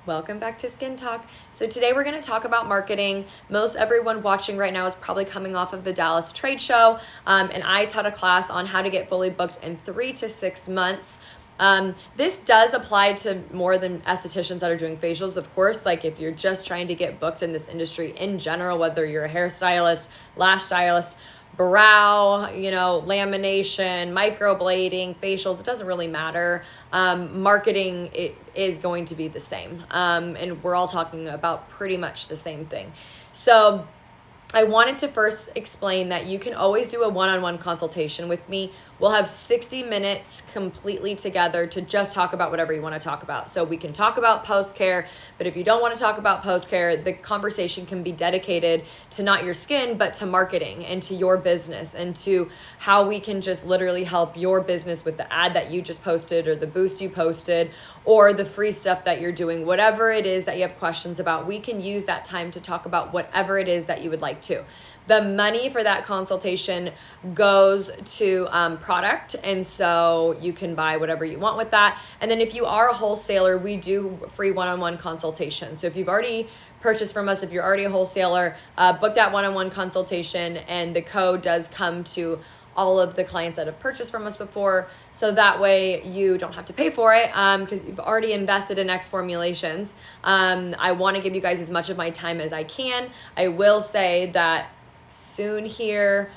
Welcome back to Skin Talk. So today we're going to talk about marketing. Most everyone watching right now is probably coming off of the Dallas trade show, and I taught a class on how to get fully booked in 3 to 6 months. This does apply to more than estheticians that are doing facials, of course. Like if you're just trying to get booked in this industry in general, whether you're a hairstylist, lash stylist, brow, lamination, microblading, facials, it doesn't really matter. Marketing, it is going to be the same. And we're all talking about pretty much the same thing. So I wanted to first explain that you can always do a one-on-one consultation with me. We'll have 60 minutes completely together to just talk about whatever you want to talk about. So we can talk about post-care, but if you don't want to talk about post-care, the conversation can be dedicated to not your skin, but to marketing and to your business and to how we can just literally help your business with the ad that you just posted or the boost you posted or the free stuff that you're doing. Whatever it is that you have questions about, we can use that time to talk about whatever it is that you would like to. The money for that consultation goes to product, and so you can buy whatever you want with that. And then if you are a wholesaler, we do free one-on-one consultation. So if you've already purchased from us, if you're already a wholesaler, book that one-on-one consultation, and the code does come to all of the clients that have purchased from us before, so that way you don't have to pay for it because you've already invested in X formulations. I want to give you guys as much of my time as I can. I will say that soon here,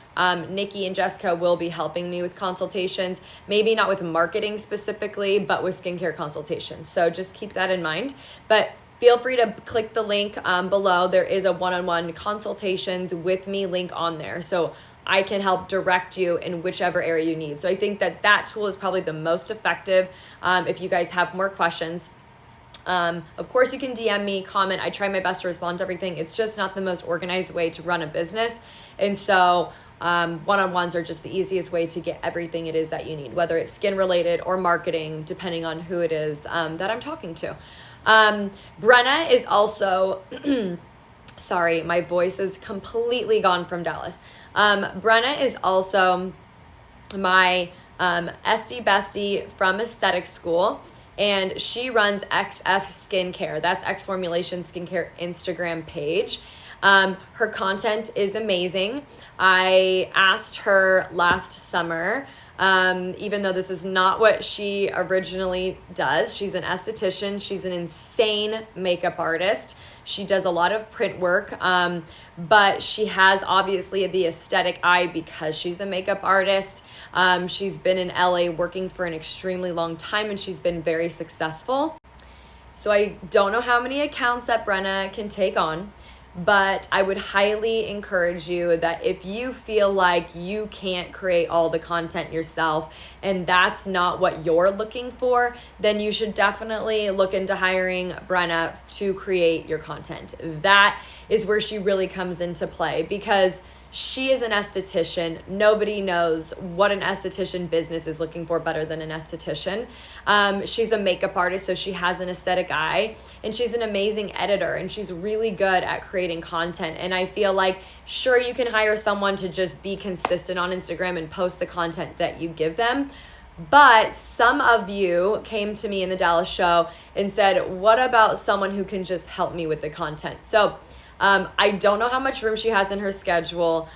Nikki and Jessica will be helping me with consultations, maybe not with marketing specifically, but with skincare consultations. So just keep that in mind. But feel free to click the link below. There is a one-on-one consultations with me link on there. So I can help direct you in whichever area you need. So I think that tool is probably the most effective if you guys have more questions. Of course, you can DM me, comment. I try my best to respond to everything. It's just not the most organized way to run a business. And so one-on-ones are just the easiest way to get everything it is that you need, whether it's skin related or marketing, depending on who it is that I'm talking to. Brenna is also, sorry, my voice is completely gone from Dallas. Brenna is also my SD bestie from aesthetic school. And she runs XF Skincare. That's X Formulation Skincare Instagram page. Her content is amazing. I asked her last summer, even though this is not what she originally does. She's an esthetician. She's an insane makeup artist. She does a lot of print work, but she has obviously the aesthetic eye because she's a makeup artist. She's been in LA working for an extremely long time, and she's been very successful. So I don't know how many accounts that Brenna can take on, but I would highly encourage you that if you feel like you can't create all the content yourself and that's not what you're looking for, then you should definitely look into hiring Brenna to create your content. That is where she really comes into play because she is an esthetician. Nobody knows what an esthetician business is looking for better than an esthetician. She's a makeup artist, so she has an aesthetic eye, and she's an amazing editor, and she's really good at creating content. And I feel like, sure, you can hire someone to just be consistent on Instagram and post the content that you give them. But some of you came to me in the Dallas show and said, what about someone who can just help me with the content? So I don't know how much room she has in her schedule.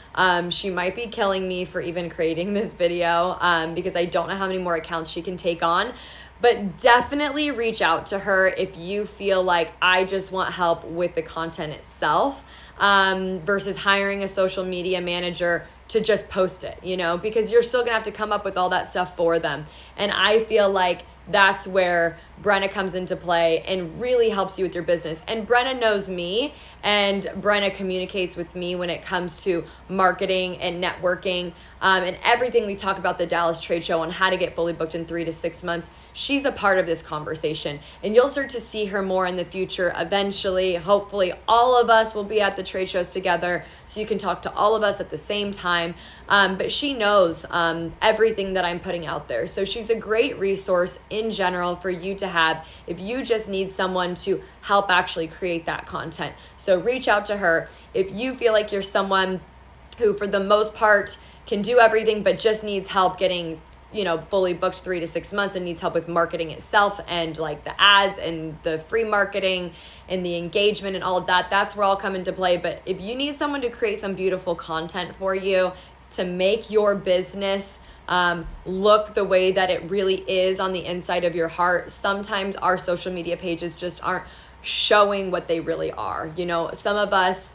She might be killing me for even creating this video because I don't know how many more accounts she can take on. But definitely reach out to her if you feel like I just want help with the content itself versus hiring a social media manager to just post it, because you're still gonna have to come up with all that stuff for them. And I feel like that's where Brenna comes into play and really helps you with your business. And Brenna knows me, and Brenna communicates with me when it comes to marketing and networking and everything we talk about the Dallas trade show on how to get fully booked in 3 to 6 months. She's a part of this conversation, and you'll start to see her more in the future. Eventually, hopefully, all of us will be at the trade shows together, so you can talk to all of us at the same time. But she knows everything that I'm putting out there. So she's a great resource in general for you to have if you just need someone to help actually create that content. So reach out to her. If you feel like you're someone who, for the most part, can do everything but just needs help getting fully booked 3 to 6 months and needs help with marketing itself and like the ads and the free marketing and the engagement and all of that, that's where I'll come into play. But if you need someone to create some beautiful content for you to make your business look the way that it really is on the inside of your heart, sometimes our social media pages just aren't showing what they really are. Some of us,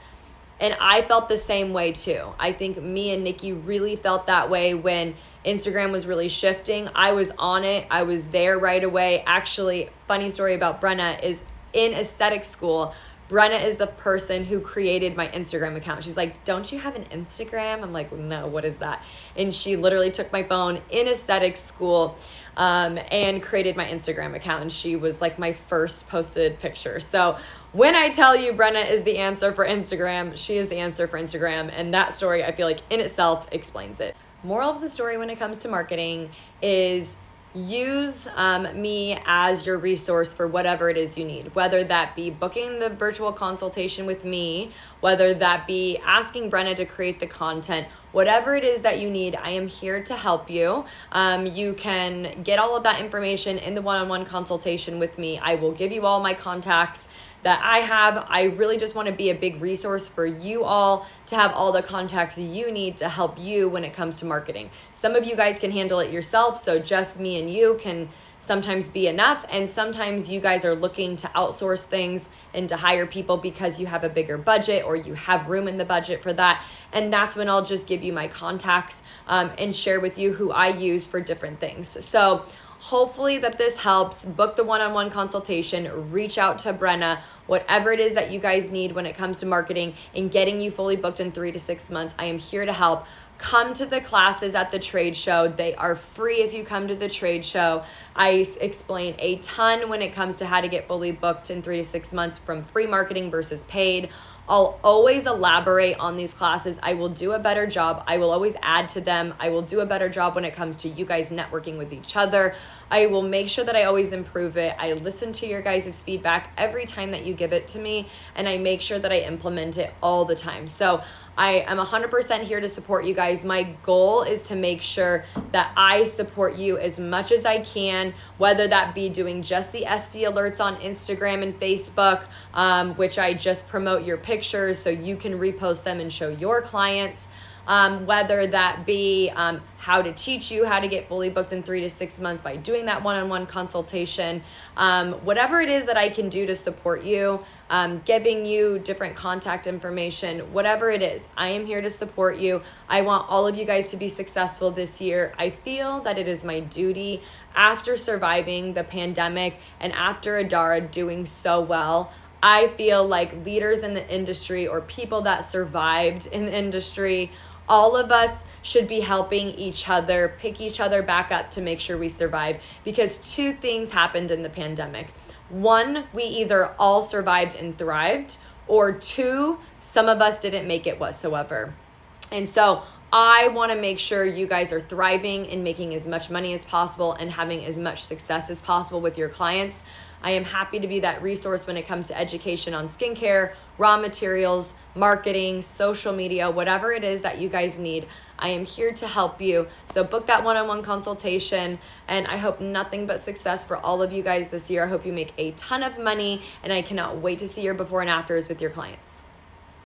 and I felt the same way too. I think me and Nikki really felt that way when Instagram was really shifting. I was on it. I was there right away. Actually, funny story about Brenna is in aesthetic school, Brenna is the person who created my Instagram account. She's like, don't you have an Instagram? I'm like, no, what is that? And she literally took my phone in aesthetic school and created my Instagram account. And she was like my first posted picture. So when I tell you Brenna is the answer for Instagram, she is the answer for Instagram. And that story, I feel like in itself explains it. Moral of the story when it comes to marketing is use me as your resource for whatever it is you need, whether that be booking the virtual consultation with me, whether that be asking Brenna to create the content, whatever it is that you need, I am here to help you. You can get all of that information in the one-on-one consultation with me. I will give you all my contacts that I have. I really just want to be a big resource for you all to have all the contacts you need to help you when it comes to marketing. Some of you guys can handle it yourself, so just me and you can sometimes be enough, and sometimes you guys are looking to outsource things and to hire people because you have a bigger budget or you have room in the budget for that, and that's when I'll just give you my contacts and share with you who I use for different things. So hopefully that this helps. Book the one-on-one consultation, reach out to Brenna, whatever it is that you guys need when it comes to marketing and getting you fully booked in 3 to 6 months. I am here to help. Come to the classes at the trade show. They are free if you come to the trade show. I explain a ton when it comes to how to get fully booked in 3 to 6 months from free marketing versus paid. I'll always elaborate on these classes. I will do a better job. I will always add to them. I will do a better job when it comes to you guys networking with each other. I will make sure that I always improve it. I listen to your guys' feedback every time that you give it to me, and I make sure that I implement it all the time. So I am 100% here to support you guys. My goal is to make sure that I support you as much as I can, whether that be doing just the SD alerts on Instagram and Facebook, which I just promote your pictures so you can repost them and show your clients. Whether that be how to teach you how to get fully booked in 3 to 6 months by doing that one-on-one consultation, whatever it is that I can do to support you, giving you different contact information, whatever it is, I am here to support you. I want all of you guys to be successful this year. I feel that it is my duty after surviving the pandemic and after Adara doing so well. I feel like leaders in the industry or people that survived in the industry, all of us should be helping each other, pick each other back up to make sure we survive, because 2 things happened in the pandemic. 1, we either all survived and thrived, or 2, some of us didn't make it whatsoever. And so I want to make sure you guys are thriving and making as much money as possible and having as much success as possible with your clients. I am happy to be that resource when it comes to education on skincare, raw materials, marketing, social media, whatever it is that you guys need. I am here to help you. So book that one-on-one consultation, and I hope nothing but success for all of you guys this year. I hope you make a ton of money, and I cannot wait to see your before and afters with your clients.